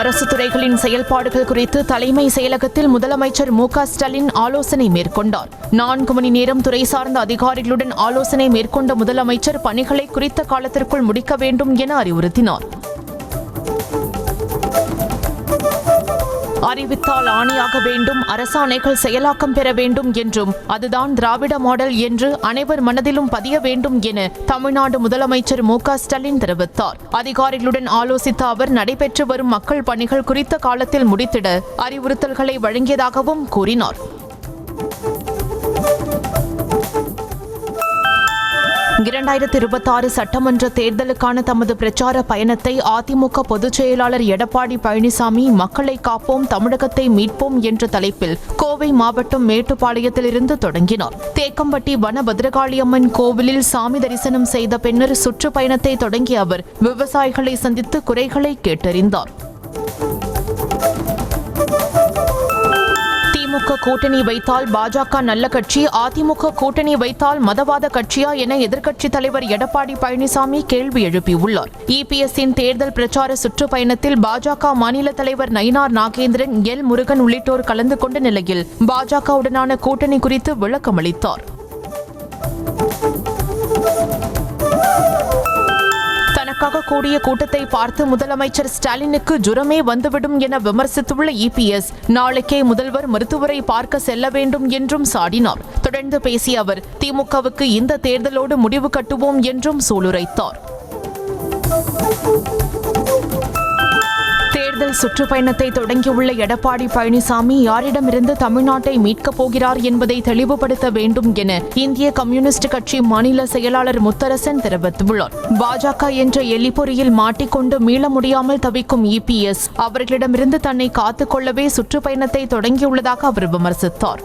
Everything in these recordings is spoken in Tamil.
அரசு துறைகளின் செயல்பாடுகள் குறித்து தலைமை செயலகத்தில் முதலமைச்சர் மு.க.ஸ்டாலின் ஆலோசனை மேற்கொண்டார். 4 மணி நேரம் துறை சார்ந்த அதிகாரிகளுடன் ஆலோசனை மேற்கொண்ட முதலமைச்சர் பணிகளை குறித்த காலத்திற்குள் முடிக்க வேண்டும் என அறிவுறுத்தினார். அறிவித்தால் ஆணையாக வேண்டும், அரசாணைகள் செயலாக்கம் பெற வேண்டும் என்றும் அதுதான் திராவிட மாடல் என்று அனைவர் மனதிலும் பதிய வேண்டும் என தமிழ்நாடு முதலமைச்சர் மு.க.ஸ்டாலின் தெரிவித்தார். அதிகாரிகளுடன் ஆலோசித்த அவர் நடைபெற்று வரும் மக்கள் பணிகள் குறித்த காலத்தில் முடித்திட அறிவுறுத்தல்களை வழங்கியதாகவும் கூறினார். சட்டமன்ற தேர்தலுக்கான தமது பிரச்சார பயணத்தை அதிமுக பொதுச் செயலாளர் எடப்பாடி பழனிசாமி மக்களை காப்போம் தமிழகத்தை மீட்போம் என்ற தலைப்பில் கோவை மாவட்டம் மேட்டுப்பாளையத்திலிருந்து தொடங்கினார். தேக்கம்பட்டி வன பத்ரகாளியம்மன் கோவிலில் சாமி தரிசனம் செய்த பின்னர் சுற்றுப்பயணத்தை தொடங்கிய அவர் விவசாயிகளை சந்தித்து குறைகளை கேட்டறிந்தார். திமுக கூட்டணி வைத்தால் பாஜக நல்ல கட்சி, அதிமுக கூட்டணி வைத்தால் மதவாத கட்சியா என எதிர்க்கட்சித் தலைவர் எடப்பாடி பழனிசாமி கேள்வி எழுப்பியுள்ளார். இபிஎஸ்ஸின் தேர்தல் பிரச்சார சுற்றுப்பயணத்தில் பாஜக மாநில தலைவர் நயினார் நாகேந்திரன், எல் முருகன் உள்ளிட்டோர் கலந்து கொண்ட நிலையில் பாஜகவுடனான கூட்டணி குறித்து விளக்கமளித்தார். தனக்காக கூடிய கூட்டத்தை பார்த்து முதலமைச்சர் ஸ்டாலினுக்கு ஜுரமே வந்துவிடும் என விமர்சித்துள்ள இபிஎஸ், நாளைக்கே முதல்வர் மருத்துவரை பார்க்க செல்ல வேண்டும் என்றும் சாடினார். தொடர்ந்து பேசிய அவர் திமுகவுக்கு இந்த தேர்தலோடு முடிவு கட்டுவோம் என்றும் சூளுரைத்தார். தேர்தல் சுற்றுப்பயணத்தை தொடங்கியுள்ள எடப்பாடி பழனிசாமி யாரிடமிருந்து தமிழ்நாட்டை மீட்கப் போகிறார் என்பதை தெளிவுபடுத்த வேண்டும் என இந்திய கம்யூனிஸ்ட் கட்சி மாநில செயலாளர் முத்தரசன் தெரிவித்துள்ளார். பாஜக என்ற எலிப்பொறியில் மாட்டிக்கொண்டு மீள முடியாமல் தவிக்கும் இபிஎஸ் அவர்களிடமிருந்து தன்னை காத்துக்கொள்ளவே சுற்றுப்பயணத்தை தொடங்கியுள்ளதாக அவர் விமர்சித்தார்.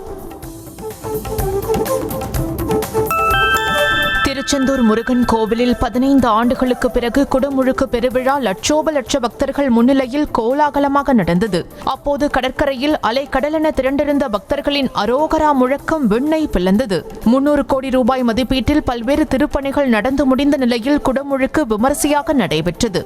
திருச்செந்தூர் முருகன் கோவிலில் 15 ஆண்டுகளுக்கு பிறகு குடமுழுக்கு பெருவிழா லட்ச பக்தர்கள் முன்னிலையில் கோலாகலமாக நடந்தது. அப்போது கடற்கரையில் அலைக்கடலென திரண்டிருந்த பக்தர்களின் அரோகரா முழக்கம் விண்ணை பிளந்தது. 300 கோடி ரூபாய் மதிப்பீட்டில் பல்வேறு திருப்பணிகள் நடந்து முடிந்த நிலையில் குடமுழுக்கு விமரிசையாக நடைபெற்றது.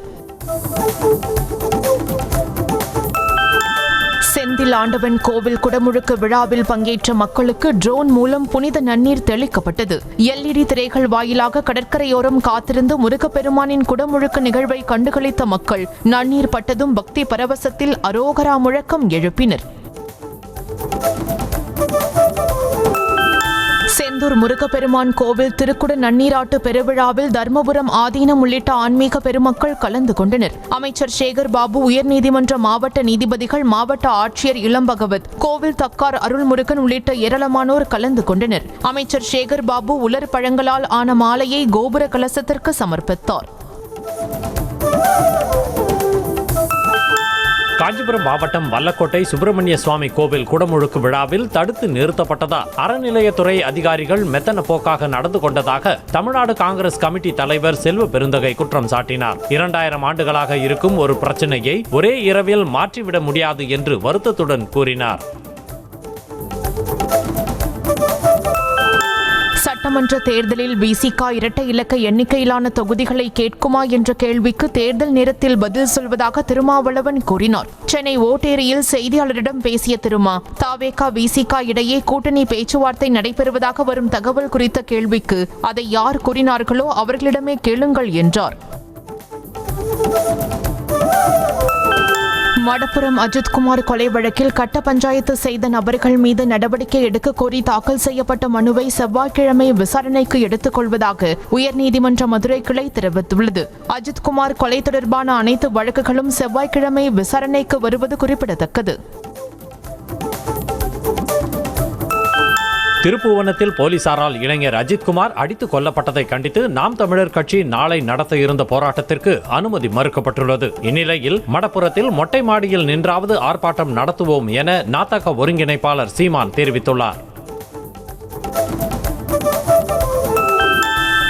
செந்தில் ஆண்டவன் கோவில் குடமுழுக்கு விழாவில் பங்கேற்ற மக்களுக்கு ட்ரோன் மூலம் புனித நன்னீர் தெளிக்கப்பட்டது. எல்இடி திரைகள் வாயிலாக கடற்கரையோரம் காத்திருந்து முருகப்பெருமானின் குடமுழுக்கு நிகழ்வை கண்டுகளித்த மக்கள் நன்னீர் பட்டதும் பக்தி பரவசத்தில் அரோகரா முழக்கம் எழுப்பினர். செந்தூர் முருகப்பெருமான் கோவில் திருக்குட நன்னீராட்டு பெருவிழாவில் தர்மபுரம் ஆதீனம் உள்ளிட்ட ஆன்மீக பெருமக்கள் கலந்து கொண்டனர். அமைச்சர் சேகர் பாபு, உயர்நீதிமன்ற மாவட்ட நீதிபதிகள், மாவட்ட ஆட்சியர் இளம்பகவத், கோவில் தக்கார் அருள்முருகன் உள்ளிட்ட ஏராளமானோர் கலந்து கொண்டனர். அமைச்சர் சேகர் பாபு உலர் பழங்களால் ஆன மாலையை கோபுர கலசத்திற்கு சமர்ப்பித்தார். காஞ்சிபுரம் மாவட்டம் வல்லக்கோட்டை சுப்பிரமணிய சுவாமி கோவில் குடமுழுக்கு விழாவில் தடுத்து நிறுத்தப்பட்டதால் அறநிலையத்துறை அதிகாரிகள் மெத்தன போக்காக நடந்து கொண்டதாக தமிழ்நாடு காங்கிரஸ் கமிட்டி தலைவர் செல்வ பெருந்தகை குற்றம் சாட்டினார். 2000 ஆண்டுகளாக இருக்கும் ஒரு பிரச்சனையை ஒரே இரவில் மாற்றிவிட முடியாது என்று வருத்தத்துடன் கூறினார். சட்டமன்ற தேர்தலில் விசிக இரட்டை இலக்க எண்ணிக்கையிலான தொகுதிகளை கேட்குமா என்ற கேள்விக்கு தேர்தல் நேரத்தில் பதில் சொல்வதாக திருமாவளவன் கூறினார். சென்னை ஓட்டேரியில் செய்தியாளரிடம் பேசிய திருமா, தவேக விசிக இடையே கூட்டணி பேச்சுவார்த்தை நடைபெறுவதாக வரும் தகவல் குறித்த கேள்விக்கு அதை யார் கூறினார்களோ அவர்களிடமே கேளுங்கள் என்றார். மடப்புரம் அஜித்குமார் கொலை வழக்கில் கட்ட பஞ்சாயத்து செய்த நபர்கள் மீது நடவடிக்கை எடுக்க கோரி தாக்கல் செய்யப்பட்ட மனுவை செவ்வாய்க்கிழமை விசாரணைக்கு எடுத்துக் கொள்வதாக உயர்நீதிமன்ற மதுரை கிளை தெரிவித்துள்ளது. அஜித்குமார் கொலை தொடர்பான அனைத்து வழக்குகளும் செவ்வாய்க்கிழமை விசாரணைக்கு வருவது குறிப்பிடத்தக்கது. திருப்புவனத்தில் போலீசாரால் இளைஞர் அஜித்குமார் அடித்துக் கொல்லப்பட்டதை கண்டித்து நாம் தமிழர் கட்சி நாளை நடத்த இருந்த போராட்டத்திற்கு அனுமதி மறுக்கப்பட்டுள்ளது. இந்நிலையில் மடப்புரத்தில் மொட்டை மாடியில் நின்றாவது ஆர்ப்பாட்டம் நடத்துவோம் என நாதக ஒருங்கிணைப்பாளர் சீமான் தெரிவித்துள்ளார்.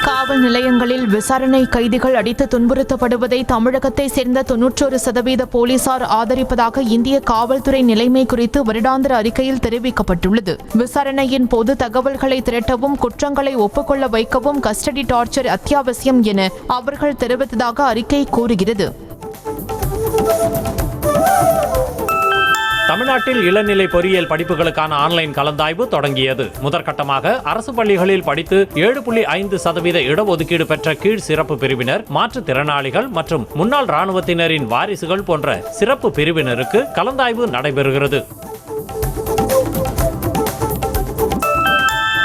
காவல் நிலையங்களில் விசாரணை கைதிகள் அடித்து துன்புறுத்தப்படுவதை தமிழகத்தை சேர்ந்த 91% போலீசார் ஆதரிப்பதாக இந்திய காவல்துறை நிலைமை குறித்து வருடாந்திர அறிக்கையில் தெரிவிக்கப்பட்டுள்ளது. விசாரணையின் போது தகவல்களை திரட்டவும் குற்றங்களை ஒப்புக்கொள்ள வைக்கவும் கஸ்டடி டார்ச்சர் அத்தியாவசியம் என அவர்கள் தெரிவித்ததாக அறிக்கை கூறுகிறது. தமிழ்நாட்டில் இளநிலை பொறியியல் படிப்புகளுக்கான ஆன்லைன் கலந்தாய்வு தொடங்கியது. முதற்கட்டமாக அரசு பள்ளிகளில் படித்து 7.5% இடஒதுக்கீடு பெற்ற கீழ் சிறப்பு பிரிவினர், மாற்றுத்திறனாளிகள் மற்றும் முன்னாள் ராணுவத்தினரின் வாரிசுகள் போன்ற சிறப்பு பிரிவினருக்கு கலந்தாய்வு நடைபெறுகிறது.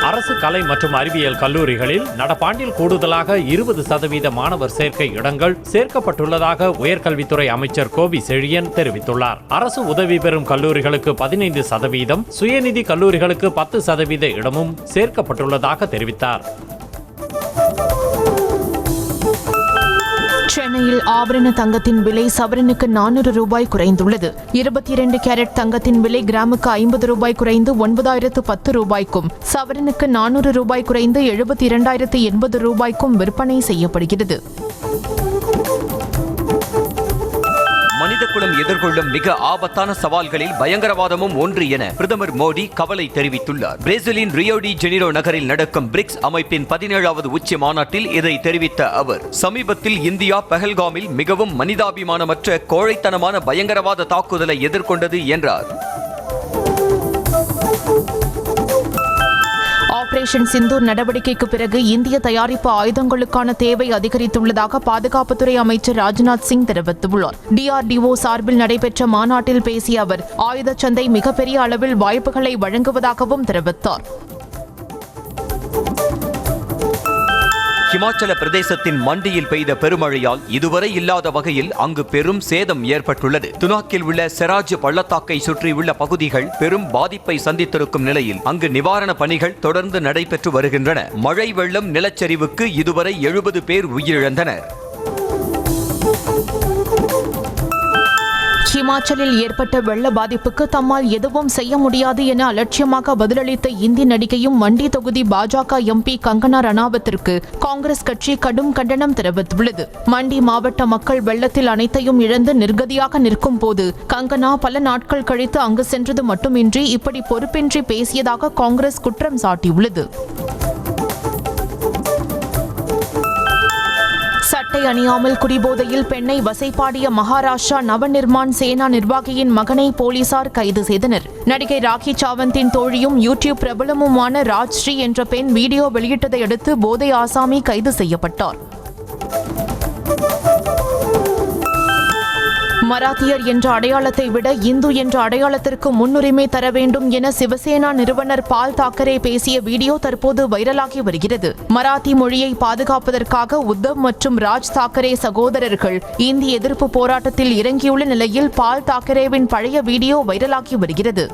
அரசு கலை மற்றும் அறிவியல் கல்லூரிகளில் நடப்பாண்டில் கூடுதலாக 20% மாணவர் சேர்க்கை இடங்கள் சேர்க்கப்பட்டுள்ளதாக உயர்கல்வித்துறை அமைச்சர் கோவி செழியன் தெரிவித்துள்ளார். அரசு உதவி பெறும் கல்லூரிகளுக்கு 15%, சுயநிதி கல்லூரிகளுக்கு 10% இடமும் சேர்க்கப்பட்டுள்ளதாக தெரிவித்தார். சென்னையில் ஆபரண தங்கத்தின் விலை சவரனுக்கு 400 ரூபாய் குறைந்துள்ளது. 22 கேரட் தங்கத்தின் விலை கிராமுக்கு 50 ரூபாய் குறைந்து 9,010 ரூபாய்க்கும், சவரனுக்கு 400 ரூபாய் குறைந்து 72,080 ரூபாய்க்கும் விற்பனை செய்யப்படுகிறது. மனிதகுலம் எதிர்கொள்ளும் மிக ஆபத்தான சவால்களில் பயங்கரவாதமும் ஒன்று என பிரதமர் மோடி கவலை தெரிவித்துள்ளார். பிரேசிலின் ரியோ டி ஜெனிரோ நகரில் நடக்கும் பிரிக்ஸ் அமைப்பின் 17வது உச்சி மாநாட்டில் இதை தெரிவித்த அவர், சமீபத்தில் இந்தியா பஹல்காமில் மிகவும் மனிதாபிமானமற்ற கோழைத்தனமான பயங்கரவாத தாக்குதலை எதிர்கொண்டது என்றார். ஆபரேஷன் சிந்தூர் நடவடிக்கைக்கு பிறகு இந்திய தயாரிப்பு ஆயுதங்களுக்கான தேவை அதிகரித்துள்ளதாக பாதுகாப்புத்துறை அமைச்சர் ராஜ்நாத் சிங் தெரிவித்துள்ளார். DRDO சார்பில் நடைபெற்ற மாநாட்டில் பேசிய அவர், ஆயுத சந்தை மிகப்பெரிய அளவில் வாய்ப்புகளை வழங்குவதாகவும் தெரிவித்தார். ஹிமாச்சல பிரதேசத்தின் மண்டியில் பெய்த பெருமழையால் இதுவரை இல்லாத வகையில் அங்கு பெரும் சேதம் ஏற்பட்டுள்ளது. துனாக்கில் உள்ள செராஜ் பள்ளத்தாக்கை சுற்றியுள்ள பகுதிகள் பெரும் பாதிப்பை சந்தித்திருக்கும் நிலையில் அங்கு நிவாரண பணிகள் தொடர்ந்து நடைபெற்று வருகின்றன. மழை வெள்ளம் நிலச்சரிவுக்கு இதுவரை 70 பேர் உயிரிழந்தனர். ஹிமாச்சலில் ஏற்பட்ட வெள்ள பாதிப்புக்கு தம்மால் எதுவும் செய்ய முடியாது என அலட்சியமாக பதிலளித்த இந்தி நடிகையும் மண்டி தொகுதி பாஜக MP கங்கனா ரணாவத்திற்கு காங்கிரஸ் கட்சி கடும் கண்டனம் தெரிவித்துள்ளது. மண்டி மாவட்ட மக்கள் வெள்ளத்தில் அனைத்தையும் இழந்து நிர்கதியாக நிற்கும் போது கங்கனா பல நாட்கள் கழித்து அங்கு சென்றது மட்டுமின்றி இப்படி பொறுப்பின்றி பேசியதாக காங்கிரஸ் குற்றம் சாட்டியுள்ளது. சட்டை அணியாமல் குடிபோதையில் பெண்ணை வசைபாடிய மகாராஷ்டிரா நவநிர்மாண் சேனா நிர்வாகியின் மகனை போலீசார் கைது செய்தனர். நடிகை ராக்கி சாவந்தின் தோழியும் யூடியூப் பிரபலமுமான ராஜ்ஸ்ரீ என்ற பெண் வீடியோ வெளியிட்டதை அடுத்து போதை ஆசாமி கைது செய்யப்பட்டார். மராத்தியர் என்ற அடையாளத்தை விட இந்து என்ற அடையாளத்திற்கு முன்னுரிமை தர வேண்டும் என சிவசேனா நிறுவனர் பால் தாக்கரே பேசிய வீடியோ தற்போது வைரலாகி வருகிறது. மராத்தி மொழியை பாதுகாப்பதற்காக உத்தவ் மற்றும் ராஜ் தாக்கரே சகோதரர்கள் இந்தி எதிர்ப்பு போராட்டத்தில் இறங்கியுள்ள நிலையில் பால் தாக்கரேவின் பழைய வீடியோ வைரலாகி வருகிறது.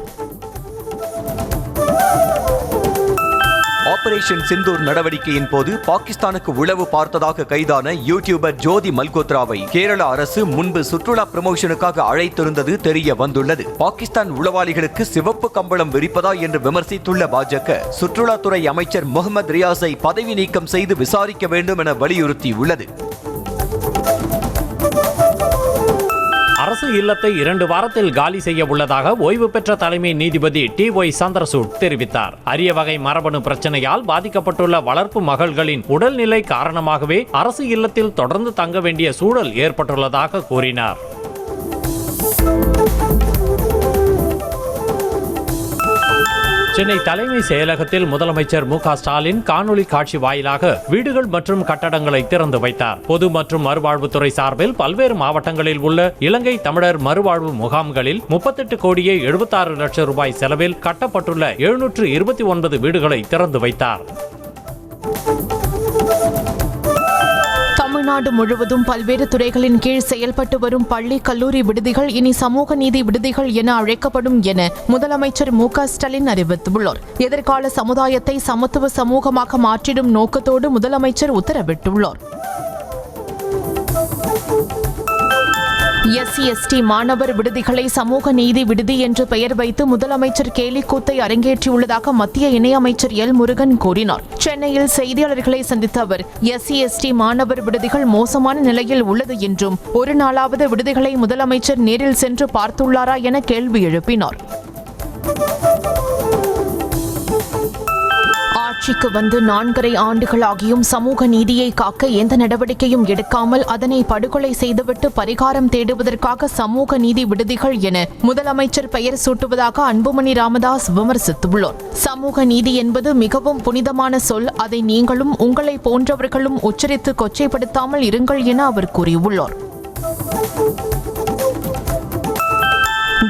ஆபரேஷன் சிந்தூர் நடவடிக்கையின் போது பாகிஸ்தானுக்கு உளவு பார்த்ததாக கைதான யூடியூபர் ஜோதி மல்கோத்ராவை கேரள அரசு முன்பு சுற்றுலா ப்ரமோஷனுக்காக அழைத்திருந்தது தெரிய வந்துள்ளது. பாகிஸ்தான் உளவாளிகளுக்கு சிவப்பு கம்பளம் விரிப்பதா என்று விமர்சித்துள்ள பாஜக சுற்றுலாத்துறை அமைச்சர் முகமது ரியாஸை பதவி நீக்கம் செய்து விசாரிக்க வேண்டும் என வலியுறுத்தியுள்ளது. அரசு இல்லத்தை 2 வாரத்தில் காலி செய்ய உள்ளதாக ஓய்வு பெற்ற தலைமை நீதிபதி TY சந்திரசூட் தெரிவித்தார். அரிய வகை மரபணு பிரச்சனையால் பாதிக்கப்பட்டுள்ள வளர்ப்பு மகள்களின் உடல்நிலை காரணமாகவே அரசு இல்லத்தில் தொடர்ந்து தங்க வேண்டிய சூழல் ஏற்பட்டுள்ளதாக கூறினார். சென்னை தலைமை செயலகத்தில் முதலமைச்சர் மு.க. ஸ்டாலின் காணொலி காட்சி வாயிலாக வீடுகள் மற்றும் கட்டடங்களை திறந்து வைத்தார். பொது மற்றும் மறுவாழ்வுத்துறை சார்பில் பல்வேறு மாவட்டங்களில் உள்ள இலங்கை தமிழர் மறுவாழ்வு முகாம்களில் 38,76 லட்சம் ரூபாய் செலவில் கட்டப்பட்டுள்ள 729 வீடுகளை திறந்து வைத்தார். தமிழ்நாடு முழுவதும் பல்வேறு துறைகளின் கீழ் செயல்பட்டு வரும் பள்ளி கல்லூரி விடுதிகள் இனி சமூக நீதி விடுதிகள் என அழைக்கப்படும் என முதலமைச்சர் மு.க. ஸ்டாலின் அறிவித்துள்ளார். எதிர்கால சமுதாயத்தை சமத்துவ சமூகமாக மாற்றிடும் நோக்கத்தோடு முதலமைச்சர் உத்தரவிட்டுள்ளார். SC/ST மாணவர் விடுதிகளை சமூக நீதி விடுதி என்று பெயர் வைத்து முதலமைச்சர் கேலிக்கூத்தை அரங்கேற்றியுள்ளதாக மத்திய இணையமைச்சர் எல் முருகன் கூறினார். சென்னையில் செய்தியாளர்களை சந்தித்த அவர் SC/ST மாணவர் விடுதிகள் மோசமான நிலையில் உள்ளது என்றும் ஒரு நாளாவது விடுதிகளை முதலமைச்சர் நேரில் சென்று பார்த்துள்ளாரா என கேள்வி எழுப்பினார். ஆட்சிக்கு வந்து 4.5 ஆண்டுகளாகியும் சமூக நீதியை காக்க எந்த நடவடிக்கையும் எடுக்காமல் அதனை படுகொலை செய்துவிட்டு பரிகாரம் தேடுவதற்காக சமூக நீதி விடுதிகள் என முதலமைச்சர் பெயர் சூட்டுவதாக அன்புமணி ராமதாஸ் விமர்சித்துள்ளார். சமூக நீதி என்பது மிகவும் புனிதமான சொல். அதை நீங்களும் உங்களை போன்றவர்களும் உச்சரித்து கொச்சைப்படுத்தாமல் இருங்கள் என அவர் கூறியுள்ளார்.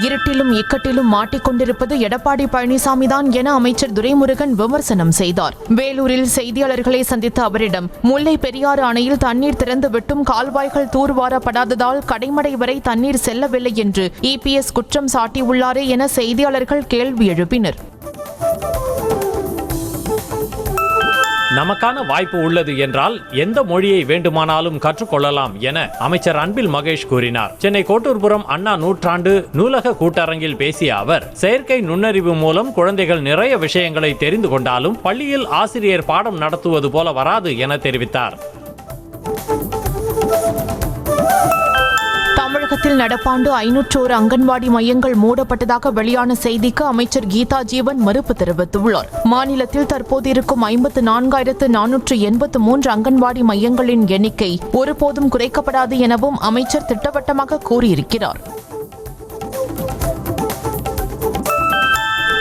இருட்டிலும் இக்கட்டிலும் மாட்டிக்கொண்டிருப்பது எடப்பாடி பழனிசாமி தான் என அமைச்சர் துரைமுருகன் விமர்சனம் செய்தார். வேலூரில் செய்தியாளர்களை சந்தித்த அவரிடம் முல்லை பெரியாறு அணையில் தண்ணீர் திறந்து விட்டும் கால்வாய்கள் தூர்வாரப்படாததால் கடைமடை வரை தண்ணீர் செல்லவில்லை என்று இபிஎஸ் குற்றம் சாட்டியுள்ளாரே என செய்தியாளர்கள் கேள்வி எழுப்பினர். நமக்கான வாய்ப்பு உள்ளது என்றால் எந்த மொழியை வேண்டுமானாலும் கற்றுக்கொள்ளலாம் என அமைச்சர் அன்பில் மகேஷ் கூறினார். சென்னை கோட்டூர்புரம் அண்ணா நூற்றாண்டு நூலக கூட்டரங்கில் பேசிய அவர், செயற்கை நுண்ணறிவு மூலம் குழந்தைகள் நிறைய விஷயங்களை தெரிந்து கொண்டாலும் பள்ளியில் ஆசிரியர் பாடம் நடத்துவது போல வராது என தெரிவித்தார். தமிழகத்தில் நடப்பாண்டு 501 அங்கன்வாடி மையங்கள் மூடப்பட்டதாக வெளியான செய்திக்கு அமைச்சர் கீதா ஜீவன் மறுப்பு தெரிவித்துள்ளார். மாநிலத்தில் தற்போது இருக்கும் 54,483 அங்கன்வாடி மையங்களின் எண்ணிக்கை ஒருபோதும் குறைக்கப்படாது எனவும் அமைச்சர் திட்டவட்டமாக கூறியிருக்கிறார்.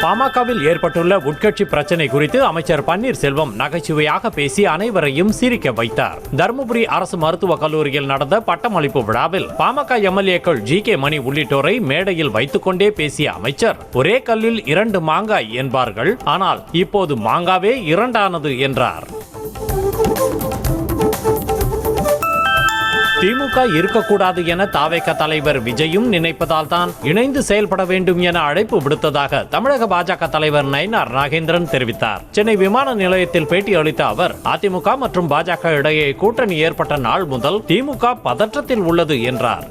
பாமகவில் ஏற்பட்டுள்ள உட்கட்சி பிரச்சனை குறித்து அமைச்சர் பன்னீர்செல்வம் நகைச்சுவையாக பேசி அனைவரையும் சிரிக்க வைத்தார். தருமபுரி அரசு மருத்துவக் கல்லூரியில் நடந்த பட்டமளிப்பு விழாவில் பாமக எம்எல்ஏக்கள் ஜி.கே. மணி உள்ளிட்டோரை மேடையில் வைத்துக் கொண்டே பேசிய அமைச்சர், ஒரே கல்லில் 2 மாங்காய் என்பார்கள், ஆனால் இப்போது மாங்காவே 2ஆனது என்றார். திமுக இருக்கக்கூடாது என தாவேக தலைவர் விஜயும் நினைப்பதால் தான் இணைந்து செயல்பட வேண்டும் என அழைப்பு விடுத்ததாக தமிழக பாஜக தலைவர் நயினார் நாகேந்திரன் தெரிவித்தார். சென்னை விமான நிலையத்தில் பேட்டி அளித்த அவர், அதிமுக மற்றும் பாஜக இடையே கூட்டணி ஏற்பட்ட நாள் முதல் திமுக பதற்றத்தில் உள்ளது என்றார்.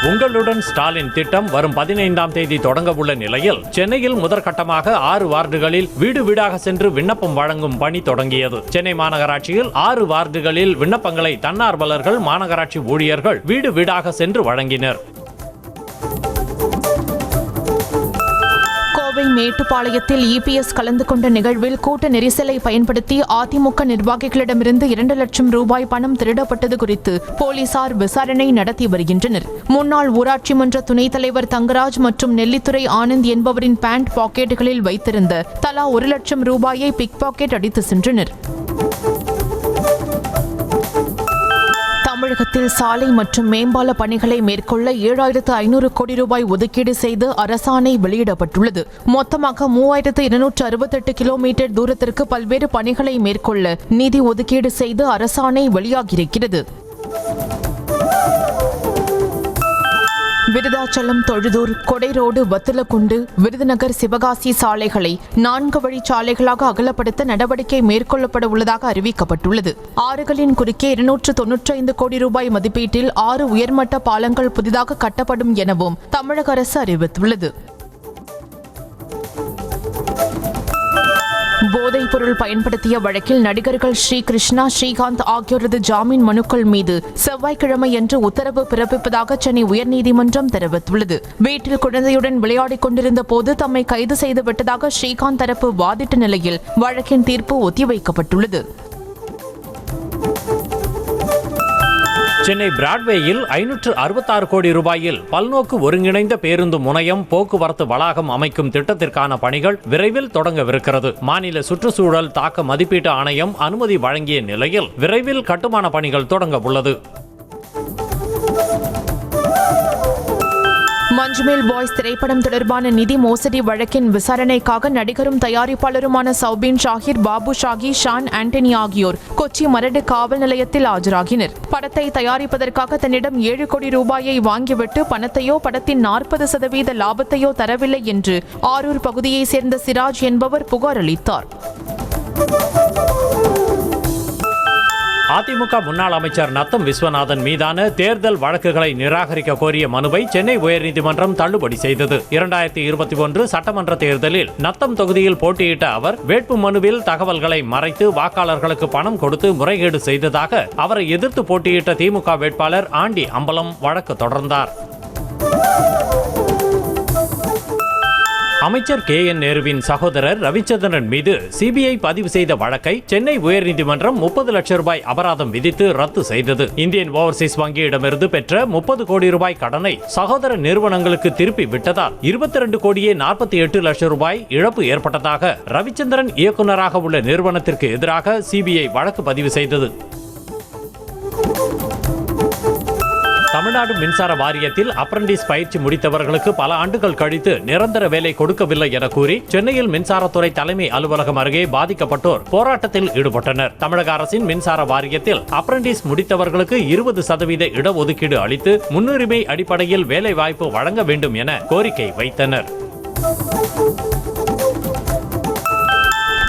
உங்களுடன் ஸ்டாலின் திட்டம் வரும் 15ஆம் தேதி தொடங்க உள்ள நிலையில் சென்னையில் முதற்கட்டமாக 6 வார்டுகளில் வீடு வீடாக சென்று விண்ணப்பம் வழங்கும் பணி தொடங்கியது. சென்னை மாநகராட்சியில் 6 வார்டுகளில் விண்ணப்பங்களை தன்னார்வலர்கள், மாநகராட்சி ஊழியர்கள் வீடு வீடாக சென்று வழங்கினர். மேட்டுப்பாளையத்தில் இபிஎஸ் கலந்து கொண்ட நிகழ்வில் கூட்ட நெரிசலை பயன்படுத்தி அதிமுக நிர்வாகிகளிடமிருந்து 2 லட்சம் ரூபாய் பணம் திருடப்பட்டது குறித்து போலீசார் விசாரணை நடத்தி வருகின்றனர். முன்னாள் ஊராட்சி மன்ற துணைத் தலைவர் தங்கராஜ் மற்றும் நெல்லித்துறை ஆனந்த் என்பவரின் பேண்ட் பாக்கெட்டுகளில் வைத்திருந்த தலா 1 லட்சம் ரூபாயை பிக் பாக்கெட் அடித்து சென்றனர். தமிழகத்தில் சாலை மற்றும் மேம்பால பணிகளை மேற்கொள்ள 7,500 கோடி ரூபாய் ஒதுக்கீடு செய்து அரசாணை வெளியிடப்பட்டுள்ளது. மொத்தமாக 3,268 கிலோமீட்டர் தூரத்திற்கு பல்வேறு பணிகளை மேற்கொள்ள நிதி ஒதுக்கீடு செய்து அரசாணை வெளியாகியிருக்கிறது. விருதாச்சலம், தொழுதூர், கொடைரோடு, வத்தலக்குண்டு, விருதுநகர், சிவகாசி சாலைகளை 4 வழிச்சாலைகளாக அகலப்படுத்த நடவடிக்கை மேற்கொள்ளப்பட உள்ளதாக அறிவிக்கப்பட்டுள்ளது. ஆறுகளின் குறுக்கே 295 கோடி ரூபாய் மதிப்பீட்டில் 6 உயர்மட்ட பாலங்கள் புதிதாக கட்டப்படும் எனவும் தமிழக அரசு அறிவித்துள்ளது. போதைப் பொருள் பயன்படுத்திய வழக்கில் நடிகர்கள் ஸ்ரீகிருஷ்ணா, ஸ்ரீகாந்த் ஆகியோரது ஜாமீன் மனுக்கள் மீது செவ்வாய்க்கிழமையன்று உத்தரவு பிறப்பிப்பதாக சென்னை உயர்நீதிமன்றம் தெரிவித்துள்ளது. வீட்டில் குழந்தையுடன் விளையாடிக் கொண்டிருந்த போது தம்மை கைது செய்து விட்டதாக ஸ்ரீகாந்த் தரப்பு வாதிட்ட நிலையில் வழக்கின் தீர்ப்பு ஒத்திவைக்கப்பட்டுள்ளது. சென்னை பிராட்வேயில் 566 கோடி ரூபாயில் பல்நோக்கு ஒருங்கிணைந்த பேருந்து முனையம், போக்குவரத்து வளாகம் அமைக்கும் திட்டத்திற்கான பணிகள் விரைவில் தொடங்கவிருக்கிறது. மாநில சுற்றுச்சூழல் தாக்க மதிப்பீட்டு ஆணையம் அனுமதி வழங்கிய நிலையில் விரைவில் கட்டுமான பணிகள் தொடங்க உள்ளது. மஞ்சுமேல் பாய்ஸ் திரைப்படம் தொடர்பான நிதி மோசடி வழக்கின் விசாரணைக்காக நடிகரும் தயாரிப்பாளருமான சௌபின் ஷாஹிர், பாபு ஷாகி, ஷான் ஆண்டனி ஆகியோர் கொச்சி மரடு காவல் நிலையத்தில் ஆஜராகினர். படத்தை தயாரிப்பதற்காக தன்னிடம் 7 கோடி ரூபாயை வாங்கிவிட்டு பணத்தையோ படத்தின் 40% லாபத்தையோ தரவில்லை என்று ஆரூர் பகுதியைச் சேர்ந்த சிராஜ் என்பவர் புகார் அளித்தார். அதிமுக முன்னாள் அமைச்சர் நத்தம் விஸ்வநாதன் மீதான தேர்தல் வழக்குகளை நிராகரிக்க கோரிய மனுவை சென்னை உயர்நீதிமன்றம் தள்ளுபடி செய்தது. 2021 சட்டமன்ற தேர்தலில் நத்தம் தொகுதியில் போட்டியிட்ட அவர் வேட்பு மனுவில் தகவல்களை மறைத்து வாக்காளர்களுக்கு பணம் கொடுத்து முறைகேடு செய்ததாக அவரை எதிர்த்து போட்டியிட்ட திமுக வேட்பாளர் ஆண்டி அம்பலம் வழக்கு தொடர்ந்தார். அமைச்சர் KN நேருவின் சகோதரர் ரவிச்சந்திரன் மீது சிபிஐ பதிவு செய்த வழக்கை சென்னை உயர்நீதிமன்றம் 30 லட்சம் ரூபாய் அபராதம் விதித்து ரத்து செய்தது. இந்தியன் ஓவர்சீஸ் வங்கியிடமிருந்து பெற்ற 30 கோடி ரூபாய் கடனை சகோதர நிறுவனங்களுக்கு திருப்பி விட்டதால் 22 கோடியே 48 லட்சம் ரூபாய் இழப்பு ஏற்பட்டதாக ரவிச்சந்திரன் இயக்குநராக உள்ள நிறுவனத்திற்கு எதிராக சிபிஐ வழக்கு பதிவு செய்தது. தமிழ்நாடு மின்சார வாரியத்தில் அப்ரண்டிஸ் பயிற்சி முடித்தவர்களுக்கு பல ஆண்டுகள் கழித்து நிரந்தர வேலை கொடுக்கவில்லை என கூறி சென்னையில் மின்சாரத்துறை தலைமை அலுவலகம் அருகே பாதிக்கப்பட்டோர் போராட்டத்தில் ஈடுபட்டனர். தமிழக அரசின் மின்சார வாரியத்தில் அப்ரண்டிஸ் முடித்தவர்களுக்கு 20% இடஒதுக்கீடு அளித்து முன்னுரிமை அடிப்படையில் வேலை வாய்ப்பு வழங்க வேண்டும் என கோரிக்கை வைத்தனர்.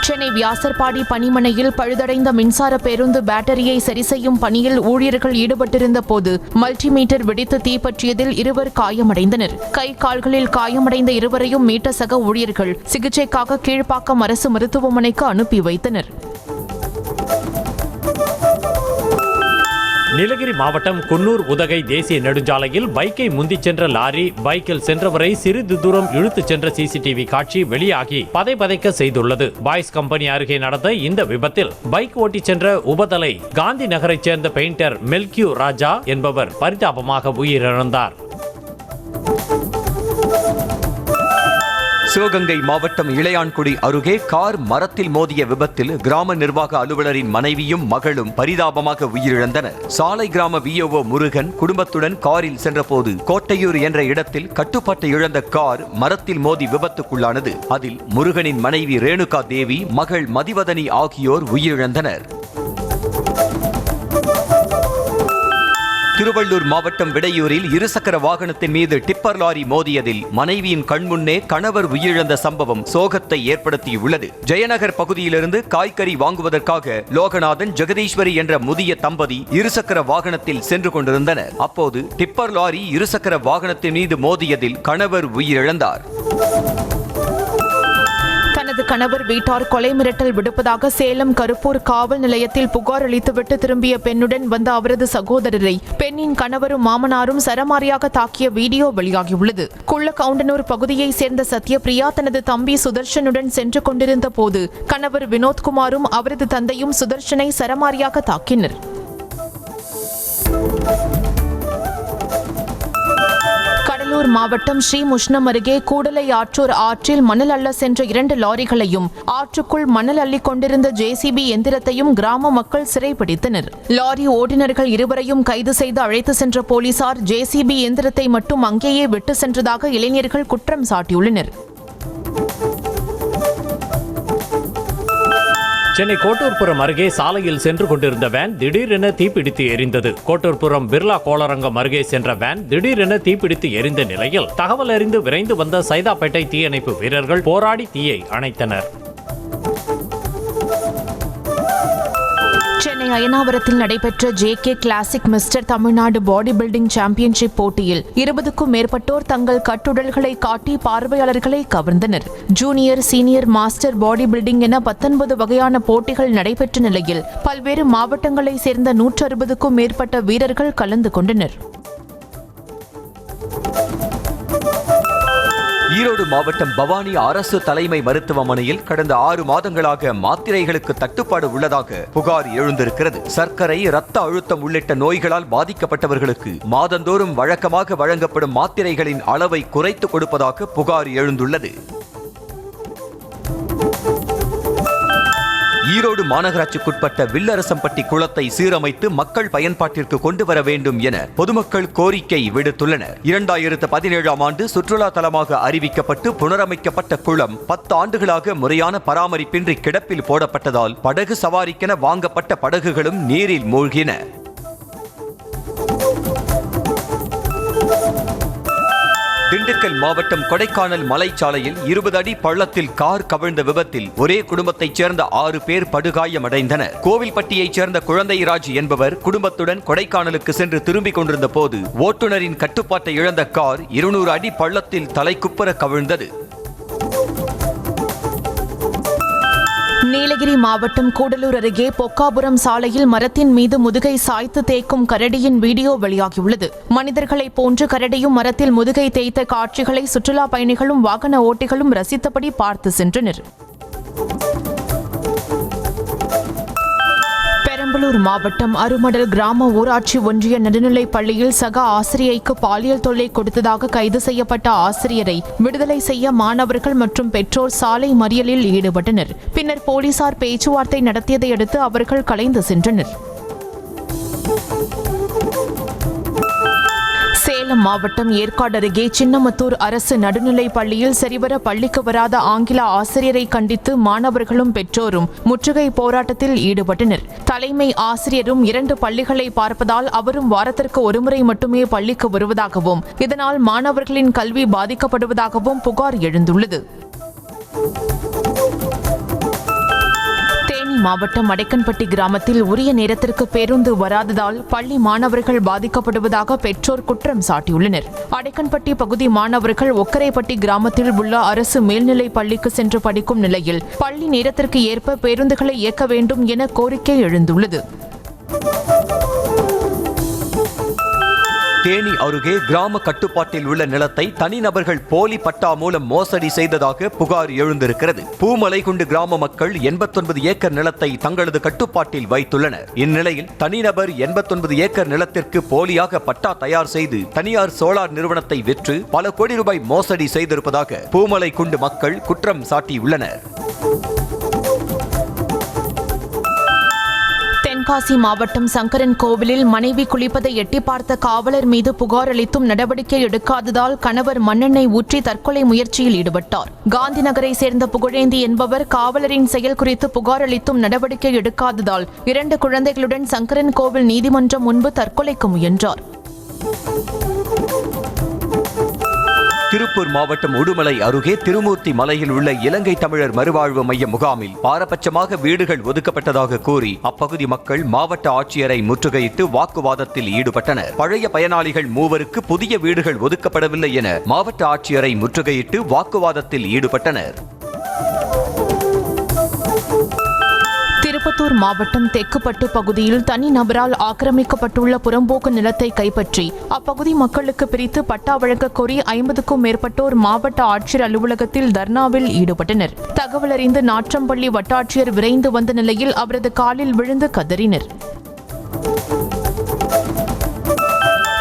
சென்னை வியாசர்பாடி பணிமனையில் பழுதடைந்த மின்சார பேருந்து பேட்டரியை சரி செய்யும் பணியில் ஊழியர்கள் ஈடுபட்டிருந்த போது மல்டிமீட்டர் வெடித்து தீப்பற்றியதில் 2 காயமடைந்தனர். கை கால்களில் காயமடைந்த 2வரையும் மீட்ட சக ஊழியர்கள் சிகிச்சைக்காக கீழ்ப்பாக்கம் அரசு மருத்துவமனைக்கு அனுப்பி வைத்தனர். நீலகிரி மாவட்டம் குன்னூர் உதகை தேசிய நெடுஞ்சாலையில் பைக்கை முந்திச் சென்ற லாரி பைக்கில் சென்றவரை சிறிது தூரம் இழுத்துச் சென்ற சிசிடிவி காட்சி வெளியாகி பதைபதைக்க செய்துள்ளது. பாய்ஸ் கம்பெனி அருகே நடந்த இந்த விபத்தில் பைக் ஓட்டிச் சென்ற உபதலை காந்தி நகரைச் சேர்ந்த பெயிண்டர் மெல்கியூ ராஜா என்பவர் பரிதாபமாக உயிரிழந்தார். சிவகங்கை மாவட்டம் இளையான்குடி அருகே கார் மரத்தில் மோதிய விபத்தில் கிராம நிர்வாக அலுவலரின் மனைவியும் மகளும் பரிதாபமாக உயிரிழந்தனர். சாலை கிராம VO முருகன் குடும்பத்துடன் காரில் சென்றபோது கோட்டையூர் என்ற இடத்தில் கட்டுப்பாட்டை இழந்த கார் மரத்தில் மோதி விபத்துக்குள்ளானது. அதில் முருகனின் மனைவி ரேணுகா தேவி, மகள் மதிவதனி ஆகியோர் உயிரிழந்தனர். திருவள்ளூர் மாவட்டம் விடையூரில் இருசக்கர வாகனத்தின் மீது டிப்பர் லாரி மோதியதில் மனைவியின் கண்முன்னே கணவர் உயிரிழந்த சம்பவம் சோகத்தை ஏற்படுத்தியுள்ளது. ஜெயநகர் பகுதியிலிருந்து காய்கறி வாங்குவதற்காக லோகநாதன், ஜெகதீஸ்வரி என்ற முதிய தம்பதி இருசக்கர வாகனத்தில் சென்று கொண்டிருந்தனர். அப்போது டிப்பர் லாரி இருசக்கர வாகனத்தின் மீது மோதியதில் கணவர் உயிரிழந்தார். தனது கணவர் வீட்டார் கொலை மிரட்டல் விடுப்பதாக சேலம் கருப்பூர் காவல் நிலையத்தில் புகார் அளித்துவிட்டு திரும்பிய பெண்ணுடன் வந்த அவரது சகோதரரை பெண்ணின் கணவரும் மாமனாரும் சரமாரியாக தாக்கிய வீடியோ வெளியாகியுள்ளது. குள்ளகவுண்டனூர் பகுதியைச் சேர்ந்த சத்யபிரியா தனது தம்பி சுதர்ஷனுடன் சென்று கொண்டிருந்த போது கணவர் வினோத்குமாரும் அவரது தந்தையும் சுதர்ஷனை சரமாரியாக தாக்கினர். கடலூர் மாவட்டம் ஸ்ரீமுஷ்ணம் அருகே கூடலை ஆற்றூர் ஆற்றில் மணல் அள்ள சென்ற 2 லாரிகளையும் ஆற்றுக்குள் மணல் அள்ளிக் கொண்டிருந்த JCB எந்திரத்தையும் கிராம மக்கள் சிறைபிடித்தனர். லாரி ஓட்டுநர்கள் 2வரையும் கைது செய்து அழைத்து சென்ற போலீசார் JCB எந்திரத்தை மட்டும் அங்கேயே விட்டு சென்றதாக இளைஞர்கள் குற்றம் சாட்டியுள்ளனர். சென்னை கோட்டூர்புரம் அருகே சாலையில் சென்று கொண்டிருந்த வேன் திடீரென தீப்பிடித்து எரிந்தது. கோட்டூர்புரம் பிர்லா கோளரங்கம் அருகே சென்ற வேன் திடீரென தீப்பிடித்து எரிந்த நிலையில் தகவல் அறிந்து விரைந்து வந்த சைதாப்பேட்டை தீயணைப்பு வீரர்கள் போராடி தீயை அணைத்தனர். சென்னை அயனாவரத்தில் நடைபெற்ற JK classic mister Tamil Nadu body building championship போட்டியில் 20க்கும் மேற்பட்டோர் தங்கள் கட்டுடல்களை காட்டி பார்வையாளர்களை கவர்ந்தனர். Junior, senior, master body building என 19 வகையான போட்டிகள் நடைபெற்ற நிலையில் பல்வேறு மாவட்டங்களைச் சேர்ந்த 160க்கும் மேற்பட்ட வீரர்கள் கலந்து கொண்டனர். ஈரோடு மாவட்டம் பவானி அரசு தலைமை மருத்துவமனையில் கடந்த 6 மாதங்களாக மாத்திரைகளுக்கு தட்டுப்பாடு உள்ளதாக புகார் எழுந்திருக்கிறது. சர்க்கரை, இரத்த அழுத்தம் உள்ளிட்ட நோய்களால் பாதிக்கப்பட்டவர்களுக்கு மாதந்தோறும் வழக்கமாக வழங்கப்படும் மாத்திரைகளின் அளவை குறைத்து கொடுப்பதாக புகார் எழுந்துள்ளது. ஈரோடு மாநகராட்சிக்குட்பட்ட வில்லரசம்பட்டி குளத்தை சீரமைத்து மக்கள் பயன்பாட்டிற்கு கொண்டு வர வேண்டும் என பொதுமக்கள் கோரிக்கை விடுத்துள்ளனர். 2017ஆம் ஆண்டு சுற்றுலா தலமாக அறிவிக்கப்பட்டு புனரமைக்கப்பட்ட குளம் 10 ஆண்டுகளாக முறையான பராமரிப்பின்றி கிடப்பில் போடப்பட்டதால் படகு சவாரிக்கென வாங்கப்பட்ட படகுகளும் நீரில் மூழ்கின. திண்டுக்கல் மாவட்டம் கொடைக்கானல் மலைச்சாலையில் 20 அடி பள்ளத்தில் கார் கவிழ்ந்த விபத்தில் ஒரே குடும்பத்தைச் சேர்ந்த 6 பேர் படுகாயமடைந்தனர். கோவில்பட்டியைச் சேர்ந்த குழந்தைராஜ் என்பவர் குடும்பத்துடன் கொடைக்கானலுக்கு சென்று திரும்பிக் கொண்டிருந்த போது ஓட்டுநரின் கட்டுப்பாட்டை இழந்த கார் 200 அடி பள்ளத்தில் தலைக்குப்புற கவிழ்ந்தது. நீலகிரி மாவட்டம் கூடலூர் அருகே பொக்காபுரம் சாலையில் மரத்தின் மீது முதுகை சாய்த்து தேய்க்கும் கரடியின் வீடியோ வெளியாகியுள்ளது. மனிதர்களைப் போன்று கரடியும் மரத்தில் முதுகை தேய்த்த காட்சிகளை சுற்றுலா பயணிகளும் வாகன ஓட்டிகளும் ரசித்தபடி பார்த்து சென்றனர். பெரம்பலூர் மாவட்டம் அருமடல் கிராம ஊராட்சி ஒன்றிய நடுநிலைப் பள்ளியில் சக ஆசிரியைக்கு பாலியல் தொல்லை கொடுத்ததாக கைது செய்யப்பட்ட ஆசிரியரை விடுதலை செய்ய மாணவர்கள் மற்றும் பெற்றோர் சாலை மறியலில் ஈடுபட்டனர். பின்னர் போலீசார் பேச்சுவார்த்தை நடத்தியதை அடுத்து அவர்கள் கலைந்து சென்றனர். சேலம் மாவட்டம் ஏற்காடு அருகே சின்னமத்தூர் அரசு நடுநிலைப் பள்ளியில் சரிவர பள்ளிக்கு வராத ஆங்கில ஆசிரியரை கண்டித்து மாணவர்களும் பெற்றோரும் முற்றுகை போராட்டத்தில் ஈடுபட்டனர். தலைமை ஆசிரியரும் 2 பள்ளிகளை பார்ப்பதால் அவரும் வாரத்திற்கு ஒருமுறை மட்டுமே பள்ளிக்கு வருவதாகவும் இதனால் மாணவர்களின் கல்வி பாதிக்கப்படுவதாகவும் புகார் எழுந்துள்ளது. மாவட்டம் அடைக்கன்பட்டி கிராமத்தில் உரிய நேரத்திற்கு பேருந்து வராததால் பள்ளி மாணவர்கள் பாதிக்கப்படுவதாக பெற்றோர் குற்றம் சாட்டியுள்ளனர். அடைக்கன்பட்டி பகுதி மாணவர்கள் ஒக்கரைப்பட்டி கிராமத்தில் உள்ள அரசு மேல்நிலைப் பள்ளிக்கு சென்று படிக்கும் நிலையில் பள்ளி நேரத்திற்கு ஏற்ப பேருந்துகளை இயக்க வேண்டும் என கோரிக்கை எழுந்துள்ளது. தேனி அருகே கிராம கட்டுப்பாட்டில் உள்ள நிலத்தை தனிநபர்கள் போலி பட்டா மூலம் மோசடி செய்ததாக புகார் எழுந்திருக்கிறது. பூமலைகுண்டு கிராம மக்கள் 89 ஏக்கர் நிலத்தை தங்களது கட்டுப்பாட்டில் வைத்துள்ளனர். இந்நிலையில் தனிநபர் 89 ஏக்கர் நிலத்திற்கு போலியாக பட்டா தயார் செய்து தனியார் சோலார் நிறுவனத்தை விற்று பல கோடி ரூபாய் மோசடி செய்திருப்பதாக பூமலைகுண்டு மக்கள் குற்றம் சாட்டியுள்ளனர். தென்காசி மாவட்டம் சங்கரன் கோவிலில் மனைவி குளிப்பதை எட்டி பார்த்த காவலர் மீது புகார் அளித்தும் நடவடிக்கை எடுக்காததால் கணவர் மண்ணெண்ணெய் ஊற்றி தற்கொலை முயற்சியில் ஈடுபட்டார். காந்தி நகரை சேர்ந்த புகழேந்தி என்பவர் காவலரின் செயல் குறித்து புகார் அளித்தும் நடவடிக்கை எடுக்காததால் 2 குழந்தைகளுடன் சங்கரன் கோவில் நீதிமன்றம் முன்பு தற்கொலைக்கு முயன்றார். திருப்பூர் மாவட்டம் உடுமலை அருகே திருமூர்த்தி மலையில் உள்ள இலங்கை தமிழர் மறுவாழ்வு மைய முகாமில் பாரபட்சமாக வீடுகள் ஒதுக்கப்பட்டதாக கூறி அப்பகுதி மக்கள் மாவட்ட ஆட்சியரை முற்றுகையிட்டு வாக்குவாதத்தில் ஈடுபட்டனர். பழைய பயனாளிகள் 3 புதிய வீடுகள் ஒதுக்கப்படவில்லை என மாவட்ட ஆட்சியரை முற்றுகையிட்டு வாக்குவாதத்தில் ஈடுபட்டனர். திருப்பத்தூர் மாவட்டம் தெக்குப்பட்டு பகுதியில் தனி நபரால் ஆக்கிரமிக்கப்பட்டுள்ள புறம்போக்கு நிலத்தை கைப்பற்றி அப்பகுதி மக்களுக்கு பிரித்து பட்டா வழங்க கோரி 50க்கும் மேற்பட்டோர் மாவட்ட ஆட்சியர் அலுவலகத்தில் தர்ணாவில் ஈடுபட்டனர். தகவல் அறிந்து நாற்றம்பள்ளி வட்டாட்சியர் விரைந்து வந்த நிலையில் அவரது காலில் விழுந்து கதறினர்.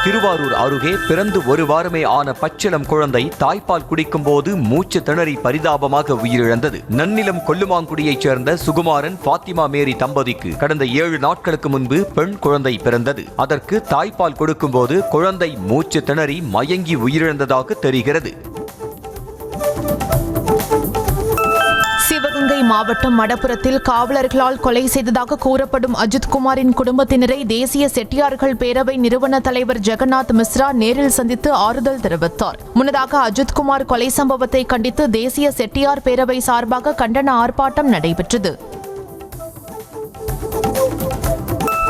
திருவாரூர் அருகே பிறந்து 1 வாரமே ஆன பச்சிளம் குழந்தை தாய்ப்பால் குடிக்கும் போது மூச்சு திணறி பரிதாபமாக உயிரிழந்தது. நன்னிலம் கொல்லுமாங்குடியைச் சேர்ந்த சுகுமாரன் பாத்திமா மேரி தம்பதிக்கு கடந்த 7 நாட்களுக்கு முன்பு பெண் குழந்தை பிறந்தது. அதற்கு தாய்ப்பால் கொடுக்கும் போது குழந்தை மூச்சு திணறி மயங்கி உயிரிழந்ததாக தெரிகிறது. சிவகங்கை மாவட்டம் மடப்புரத்தில் காவலர்களால் கொலை செய்ததாக கூறப்படும் அஜித்குமாரின் குடும்பத்தினரை தேசிய செட்டியார்கள் பேரவை நிறுவன தலைவர் ஜெகநாத் மிஸ்ரா நேரில் சந்தித்து ஆறுதல் தெரிவித்தார். முன்னதாக அஜித்குமார் கொலை சம்பவத்தை கண்டித்து தேசிய செட்டியார் பேரவை சார்பாக கண்டன ஆர்ப்பாட்டம் நடைபெற்றது.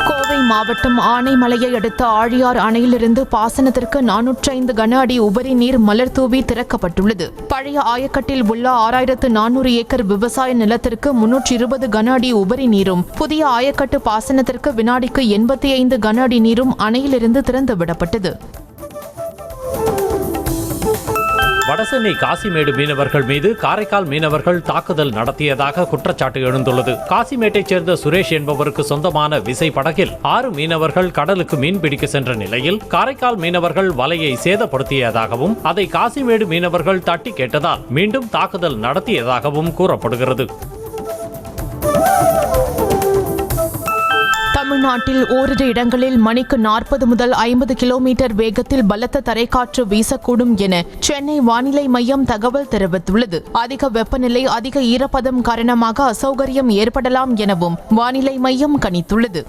கோவை மாவட்டம் ஆனைமலையை அடுத்த ஆழியார் அணையிலிருந்து பாசனத்திற்கு 405 கன அடி உபரி நீர் மலர் தூவி திறக்கப்பட்டுள்ளது. பழைய ஆயக்கட்டில் உள்ள 6400 ஏக்கர் விவசாய நிலத்திற்கு 320 கன அடி உபரி நீரும் புதிய ஆயக்கட்டு பாசனத்திற்கு வினாடிக்கு 85 கன அடி நீரும் அணையிலிருந்து திறந்துவிடப்பட்டது. வடசென்னை காசிமேடு மீனவர்கள் மீது காரைக்கால் மீனவர்கள் தாக்குதல் நடத்தியதாக குற்றச்சாட்டு எழுந்துள்ளது. காசிமேட்டைச் சேர்ந்த சுரேஷ் என்பவருக்கு சொந்தமான விசை படகில் 6 மீனவர்கள் கடலுக்கு மீன்பிடிக்க சென்ற நிலையில் காரைக்கால் மீனவர்கள் வலையை சேதப்படுத்தியதாகவும் அதை காசிமேடு மீனவர்கள் தட்டி கேட்டதால் மீண்டும் தாக்குதல் நடத்தியதாகவும் கூறப்படுகிறது. தமிழ்நாட்டில் ஓரிரு இடங்களில் மணிக்கு 40 முதல் 50 கிலோமீட்டர் வேகத்தில் பலத்த தரைக்காற்று வீசக்கூடும் என சென்னை வானிலை மையம் தகவல் தெரிவித்துள்ளது. அதிக வெப்பநிலை, அதிக ஈரப்பதம் காரணமாக அசௌகரியம் ஏற்படலாம் எனவும் வானிலை மையம் கணித்துள்ளது.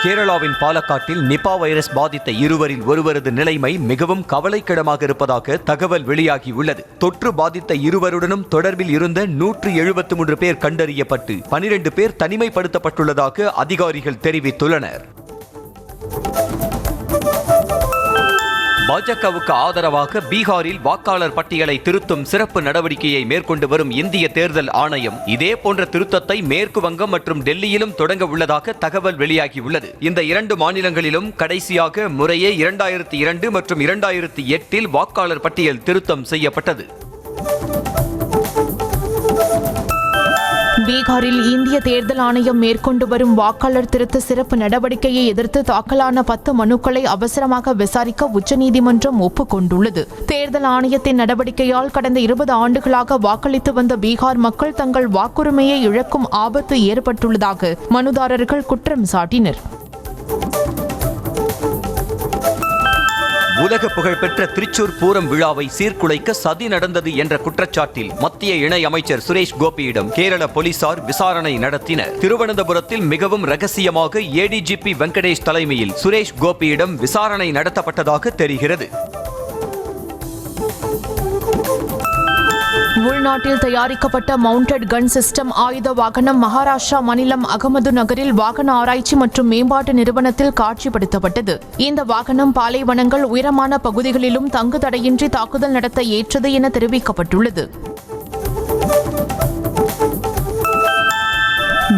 கேரளாவின் பாலக்காட்டில் நிபா வைரஸ் பாதித்த இருவரில் ஒருவரது நிலைமை மிகவும் கவலைக்கிடமாக இருப்பதாக தகவல் வெளியாகியுள்ளது. தொற்று பாதித்த இருவருடனும் தொடர்பில் இருந்த 173 பேர் கண்டறியப்பட்டு 12 பேர் தனிமைப்படுத்தப்பட்டுள்ளதாக அதிகாரிகள் தெரிவித்துள்ளனர். பாஜகவுக்கு ஆதரவாக பீகாரில் வாக்காளர் பட்டியலை திருத்தும் சிறப்பு நடவடிக்கையை மேற்கொண்டு வரும் இந்திய தேர்தல் ஆணையம் இதே போன்ற திருத்தத்தை மேற்கு வங்கம் மற்றும் டெல்லியிலும் தொடங்க உள்ளதாக தகவல் வெளியாகியுள்ளது. இந்த 2 மாநிலங்களிலும் கடைசியாக முறையே 2002 மற்றும் 2008 வாக்காளர் பட்டியல் திருத்தம் செய்யப்பட்டது. பீகாரில் இந்திய தேர்தல் ஆணையம் மேற்கொண்டு வரும் வாக்காளர் திருத்த சிறப்பு நடவடிக்கையை எதிர்த்து தாக்கலான 10 மனுக்களை அவசரமாக விசாரிக்க உச்சநீதிமன்றம் ஒப்புக்கொண்டுள்ளது. தேர்தல் ஆணையத்தின் நடவடிக்கையால் கடந்த 20 ஆண்டுகளாக வாக்களித்து வந்த பீகார் மக்கள் தங்கள் வாக்குரிமையை இழக்கும் ஆபத்து ஏற்பட்டுள்ளதாக மனுதாரர்கள் குற்றம் சாட்டினர். உலக புகழ்பெற்ற திருச்சூர் பூரம் விழாவை சீர்குலைக்க சதி நடந்தது என்ற குற்றச்சாட்டில் மத்திய இணை அமைச்சர் சுரேஷ் கோபியிடம் கேரள போலீசார் விசாரணை நடத்தினர். திருவனந்தபுரத்தில் மிகவும் ரகசியமாக ஏடிஜிபி வெங்கடேஷ் தலைமையில் சுரேஷ் கோபியிடம் விசாரணை நடத்தப்பட்டதாக தெரிகிறது. உள்நாட்டில் தயாரிக்கப்பட்ட மவுண்டட் கன் சிஸ்டம் ஆயுத வாகனம் மகாராஷ்டிரா மாநிலம் அகமது நகரில் வாகன ஆராய்ச்சி மற்றும் மேம்பாட்டு நிறுவனத்தில் காட்சிப்படுத்தப்பட்டது. இந்த வாகனம் பாலைவனங்கள் உயரமான பகுதிகளிலும் தங்கு தடையின்றி தாக்குதல் நடத்த ஏற்றது என தெரிவிக்கப்பட்டுள்ளது.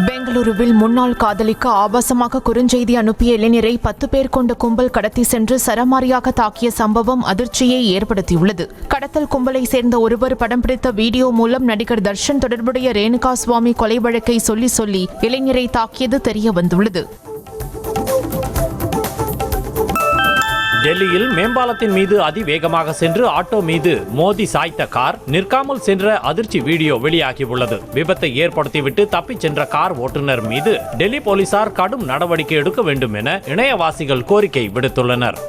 பெங்களூருவில் முன்னாள் காதலிக்கு ஆபாசமாக குறுஞ்செய்தி அனுப்பிய இளைஞரை 10 பேர் கொண்ட கும்பல் கடத்தி சென்று சரமாரியாக தாக்கிய சம்பவம் அதிர்ச்சியை ஏற்படுத்தியுள்ளது. கடத்தல் கும்பலை சேர்ந்த ஒருவர் படம் பிடித்த வீடியோ மூலம் நடிகர் தர்ஷன் தொடர்புடைய ரேணுகா சுவாமி கொலை வழக்கை சொல்லி இளைஞரை தாக்கியது தெரிய வந்துள்ளது. டெல்லியில் மேம்பாலத்தின் மீது அதிவேகமாக சென்று ஆட்டோ மீது மோதி சாய்த்த கார் நிற்காமல் சென்ற அதிர்ச்சி வீடியோ வெளியாகியுள்ளது. விபத்தை ஏற்படுத்திவிட்டு தப்பிச் சென்ற கார் ஓட்டுநர் மீது டெல்லி போலீசார் கடும் நடவடிக்கை எடுக்க வேண்டும் என இணையவாசிகள் கோரிக்கை விடுத்துள்ளனர்.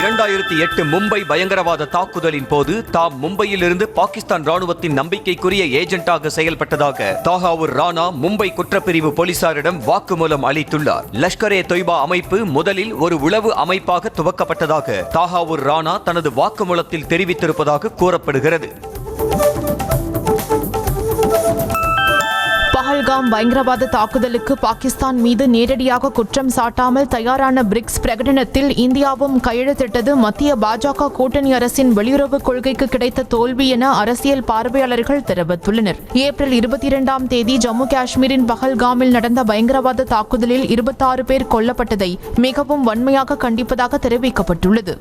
2008 மும்பை பயங்கரவாத தாக்குதலின் போது தாம் மும்பையில் இருந்து பாகிஸ்தான் ராணுவத்தின் நம்பிக்கைக்குரிய ஏஜென்ட்டாக செயல்பட்டதாக தாஹாவூர் ராணா மும்பை குற்றப்பிரிவு போலீசாரிடம் வாக்குமூலம் அளித்துள்ளார். லஷ்கர்-ஏ தொய்பா அமைப்பு முதலில் ஒரு உளவு அமைப்பாக துவக்கப்பட்டதாக தாஹாவூர் ராணா தனது வாக்குமூலத்தில் தெரிவித்திருப்பதாக கூறப்படுகிறது. பஹல்காம் பயங்கரவாத தாக்குதலுக்கு பாகிஸ்தான் மீது நேரடியாக குற்றம் சாட்டாமல் தயாரான பிரிக்ஸ் பிரகடனத்தில் இந்தியாவும் கையெழுத்திட்டது மத்திய பாஜக கூட்டணி அரசின் வெளியுறவு கொள்கைக்கு கிடைத்த தோல்வி என அரசியல் பார்வையாளர்கள் தெரிவித்துள்ளனர். ஏப்ரல் 22ஆம் தேதி ஜம்மு காஷ்மீரின் பஹல்காமில் நடந்த பயங்கரவாத தாக்குதலில் 26 பேர் கொல்லப்பட்டதை மிகவும் வன்மையாக கண்டிப்பதாக தெரிவிக்கப்பட்டுள்ளது.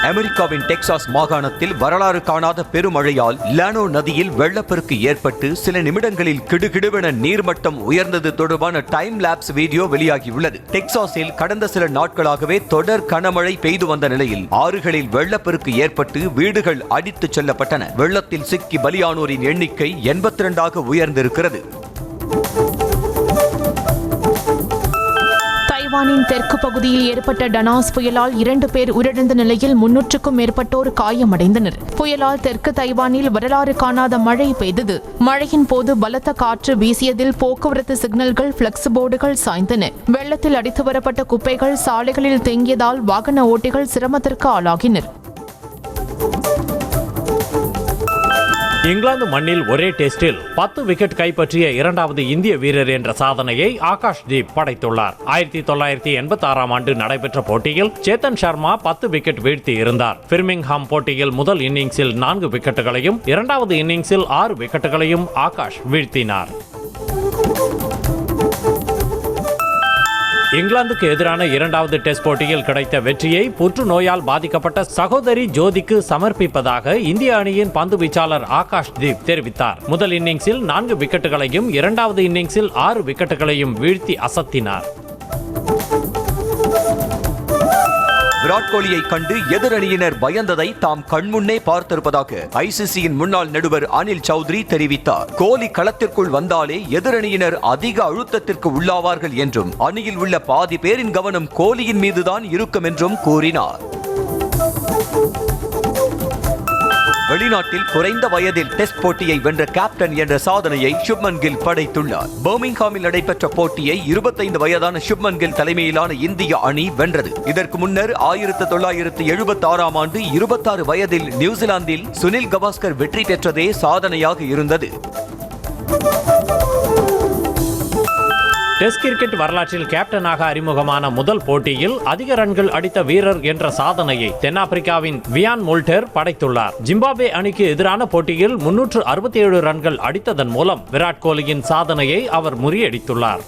அமெரிக்காவின் டெக்சாஸ் மாகாணத்தில் வரலாறு காணாத பெருமழையால் லானோ நதியில் வெள்ளப்பெருக்கு ஏற்பட்டு சில நிமிடங்களில் கிடுகிடுவென நீர்மட்டம் உயர்ந்தது தொடர்பான டைம் லாப்ஸ் வீடியோ வெளியாகியுள்ளது. டெக்சாஸில் கடந்த சில நாட்களாகவே தொடர் கனமழை பெய்து வந்த நிலையில் ஆறுகளில் வெள்ளப்பெருக்கு ஏற்பட்டு வீடுகள் அடித்துச் செல்லப்பட்டன. வெள்ளத்தில் சிக்கி பலியானோரின் எண்ணிக்கை 82ஆக உயர்ந்திருக்கிறது. தைவானின் தெற்கு பகுதியில் ஏற்பட்ட டனாஸ் புயலால் 2 பேர் உயிரிழந்த நிலையில் 300க்கும் மேற்பட்டோர் காயமடைந்தனர். புயலால் தெற்கு தைவானில் வரலாறு காணாத மழை பெய்தது. மழையின் போது பலத்த காற்று வீசியதில் போக்குவரத்து சிக்னல்கள், பிளக்ஸ் போர்டுகள் சாய்ந்தன. வெள்ளத்தில் அடித்து வரப்பட்ட குப்பைகள் சாலைகளில் தேங்கியதால் வாகன ஓட்டிகள் சிரமத்திற்கு ஆளாகினர். இங்கிலாந்து மண்ணில் ஒரே டெஸ்டில் 10 விக்கெட் கைப்பற்றிய 2வது இந்திய வீரர் என்ற சாதனையை ஆகாஷ்தீப் படைத்துள்ளார். 1986ஆம் ஆண்டு நடைபெற்ற போட்டியில் சேத்தன் சர்மா 10 விக்கெட் வீழ்த்தி இருந்தார். பிர்மிங்ஹாம் போட்டியில் முதல் இன்னிங்ஸில் 4 விக்கெட்டுகளையும் 2வது இன்னிங்ஸில் 6 விக்கெட்டுகளையும் ஆகாஷ் வீழ்த்தினார். இங்கிலாந்துக்கு எதிரான 2வது டெஸ்ட் போட்டியில் கிடைத்த வெற்றியை புற்றுநோயால் பாதிக்கப்பட்ட சகோதரி ஜோதிக்கு சமர்ப்பிப்பதாக இந்திய அணியின் பந்து வீச்சாளர் ஆகாஷ்தீப் தெரிவித்தார். முதல் இன்னிங்ஸில் 4 விக்கெட்டுகளையும் 2வது இன்னிங்ஸில் 6 விக்கெட்டுகளையும் வீழ்த்தி அசத்தினார். விராட் கோலியை கண்டு எதிரணியினர் பயந்ததை தாம் கண்முன்னே பார்த்திருப்பதாக ஐசிசியின் முன்னாள் நடுவர் அனில் சௌத்ரி தெரிவித்தார். கோலி களத்திற்குள் வந்தாலே எதிரணியினர் அதிக அழுத்தத்திற்கு உள்ளாவார்கள் என்றும் அணியில் உள்ள பாதி பேரின் கவனம் கோலியின் மீதுதான் இருக்கும் என்றும் கூறினார். வெளிநாட்டில் குறைந்த வயதில் டெஸ்ட் போட்டியை வென்ற கேப்டன் என்ற சாதனையை சுப்மன் கில் படைத்துள்ளார். பர்மிங்ஹாமில் நடைபெற்ற போட்டியை 25 வயதான சுப்மன் கில் தலைமையிலான இந்திய அணி வென்றது. இதற்கு முன்னர் 1976ஆம் ஆண்டு 26 வயதில் நியூசிலாந்தில் சுனில் கவாஸ்கர் வெற்றி பெற்றதே சாதனையாக இருந்தது. டெஸ்ட் கிரிக்கெட் வரலாற்றில் கேப்டனாக அறிமுகமான முதல் போட்டியில் அதிக ரன்கள் அடித்த வீரர் என்ற சாதனையை தென்னாப்பிரிக்காவின் வியான் மோல்டர் படைத்துள்ளார். ஜிம்பாப்வே அணிக்கு எதிரான போட்டியில் 367 ரன்கள் அடித்ததன் மூலம் விராட் கோலியின் சாதனையை அவர் முறியடித்துள்ளார்.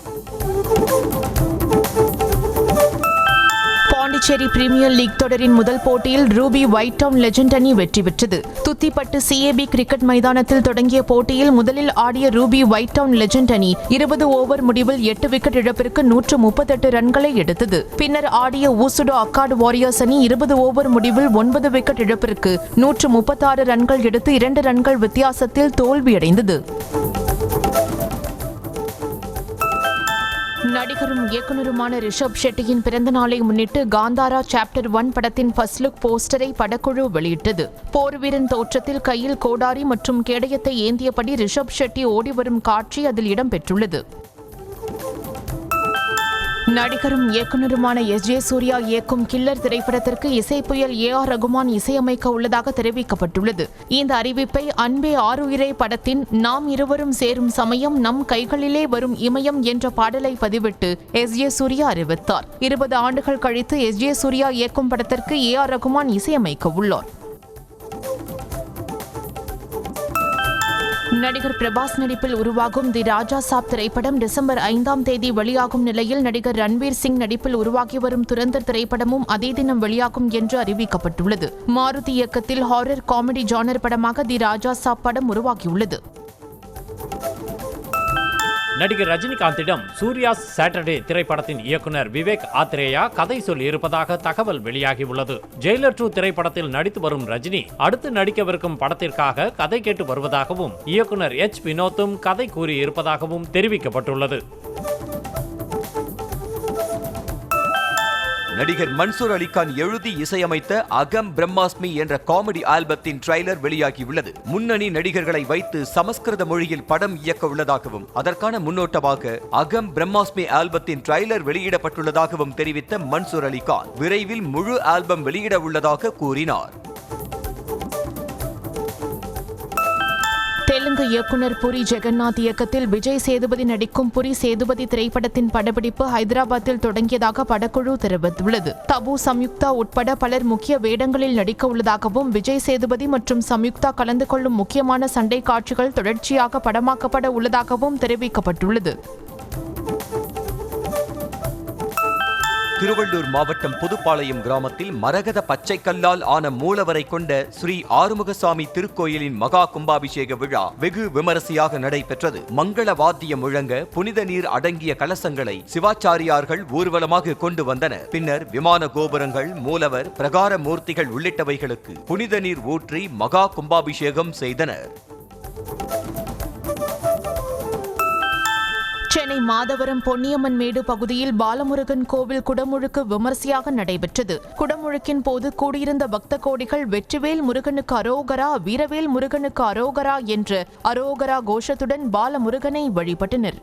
பாண்டிச்சேரி பிரீமியர் லீக் தொடரின் முதல் போட்டியில் ரூபி ஒயிட் டவுன் லெஜண்ட் அணி வெற்றி பெற்றது. துத்திப்பட்டு CAB கிரிக்கெட் மைதானத்தில் தொடங்கிய போட்டியில் முதலில் ஆடிய ரூபி ஒயிட் டவுன் லெஜண்ட் அணி 20 ஓவர் முடிவில் 8 விக்கெட் இழப்பிற்கு 138 ரன்களை எடுத்தது. பின்னர் ஆடிய ஊசுடு அக்காடு வாரியர்ஸ் அணி 20 ஓவர் முடிவில் 9 விக்கெட் இழப்பிற்கு 136 ரன்கள் எடுத்து 2 ரன்கள் வித்தியாசத்தில் தோல்வியடைந்தது. நடிகரும் இயக்குனருமான ரிஷப் ஷெட்டியின் பிறந்த நாளை முன்னிட்டு காந்தாரா சாப்டர் 1 படத்தின் ஃபர்ஸ்ட் லுக் போஸ்டரை படக்குழு வெளியிட்டது. போர் வீரன் தோற்றத்தில் கையில் கோடாரி மற்றும் கேடயத்தை ஏந்தியபடி ரிஷப் ஷெட்டி ஓடிவரும் காட்சி அதில் இடம்பெற்றுள்ளது. நடிகரும் இயக்குனருமான S.J. சூர்யா இயக்கும் கில்லர் திரைப்படத்திற்கு இசைப்புயல் A.R. ரகுமான் இசையமைக்க உள்ளதாக தெரிவிக்கப்பட்டுள்ளது. இந்த அறிவிப்பை அன்பே ஆருயிரே படத்தின் நாம் இருவரும் சேரும் சமயம் நம் கைகளிலே வரும் இமயம் என்ற பாடலை பதிவிட்டு S.J. சூர்யா அறிவித்தார். 20 ஆண்டுகள் கழித்து S.J. சூர்யா இயக்கும் படத்திற்கு A.R. ரகுமான் இசையமைக்க உள்ளார். நடிகர் பிரபாஸ் நடிப்பில் உருவாகும் தி ராஜா சாப் திரைப்படம் டிசம்பர் 5ஆம் தேதி வெளியாகும் நிலையில் நடிகர் ரன்வீர் சிங் நடிப்பில் உருவாகி வரும் துரந்தர் திரைப்படமும் அதே தினம் வெளியாகும் என்று அறிவிக்கப்பட்டுள்ளது. மாருதி இயக்கத்தில் ஹாரர் காமெடி ஜானர் படமாக தி ராஜா சாப் படம் உருவாகியுள்ளது. நடிகர் ரஜினிகாந்திடம் சூர்யா சாட்டர்டே திரைப்படத்தின் இயக்குனர் விவேக் ஆத்ரேயா கதை சொல்லி இருப்பதாக தகவல் வெளியாகியுள்ளது. ஜெயிலர் 2 திரைப்படத்தில் நடித்து வரும் ரஜினி அடுத்து நடிக்கவிருக்கும் படத்திற்காக கதை கேட்டு வருவதாகவும் இயக்குனர் H. வினோத்தும் கதை கூறி இருப்பதாகவும் தெரிவிக்கப்பட்டுள்ளது. நடிகர் மன்சூர் அலிகான் எழுதி இசையமைத்த அகம் பிரம்மாஸ்மி என்ற காமெடி ஆல்பத்தின் ட்ரைலர் வெளியாகியுள்ளது. முன்னணி நடிகர்களை வைத்து சமஸ்கிருத மொழியில் படம் இயக்க உள்ளதாகவும் அதற்கான முன்னோட்டமாக அகம் பிரம்மாஸ்மி ஆல்பத்தின் ட்ரைலர் வெளியிடப்பட்டுள்ளதாகவும் தெரிவித்த மன்சூர் அலிகான் விரைவில் முழு ஆல்பம் வெளியிட உள்ளதாக கூறினார். தெலுங்கு இயக்குனர் புரி ஜெகநாத் இயக்கத்தில் விஜய் சேதுபதி நடிக்கும் புரி சேதுபதி திரைப்படத்தின் படப்பிடிப்பு ஹைதராபாத்தில் தொடங்கியதாக படக்குழு தெரிவித்துள்ளது. தபு சம்யுக்தா உட்பட பலர் முக்கிய வேடங்களில் நடிக்க உள்ளதாகவும் விஜய் சேதுபதி மற்றும் சம்யுக்தா கலந்து கொள்ளும் முக்கியமான சண்டை காட்சிகள் தொடர்ச்சியாக படமாக்கப்பட உள்ளதாகவும் தெரிவிக்கப்பட்டுள்ளது. திருவள்ளூர் மாவட்டம் புதுப்பாளையம் கிராமத்தில் மரகத பச்சை கல்லால் ஆன மூலவரை கொண்ட ஸ்ரீ ஆறுமுகசாமி திருக்கோயிலின் மகா கும்பாபிஷேக விழா வெகு விமரிசையாக நடைபெற்றது. மங்கள வாத்தியம் முழங்க புனித நீர் அடங்கிய கலசங்களை சிவாச்சாரியார்கள் ஊர்வலமாக கொண்டு வந்தனர். பின்னர் விமான கோபுரங்கள், மூலவர், பிரகார மூர்த்திகள் உள்ளிட்டவைகளுக்கு புனித நீர் ஊற்றி மகா கும்பாபிஷேகம் செய்தனர். சென்னை மாதவரம் பொன்னியம்மன் மேடு பகுதியில் பாலமுருகன் கோவில் குடமுழுக்கு விமரிசையாக நடைபெற்றது. குடமுழுக்கின் போது கூடியிருந்த பக்த கோடிகள் வெற்றிவேல் முருகனுக்கு அரோகரா, வீரவேல் முருகனுக்கு அரோகரா என்ற அரோகரா கோஷத்துடன் பாலமுருகனை வழிபட்டனர்.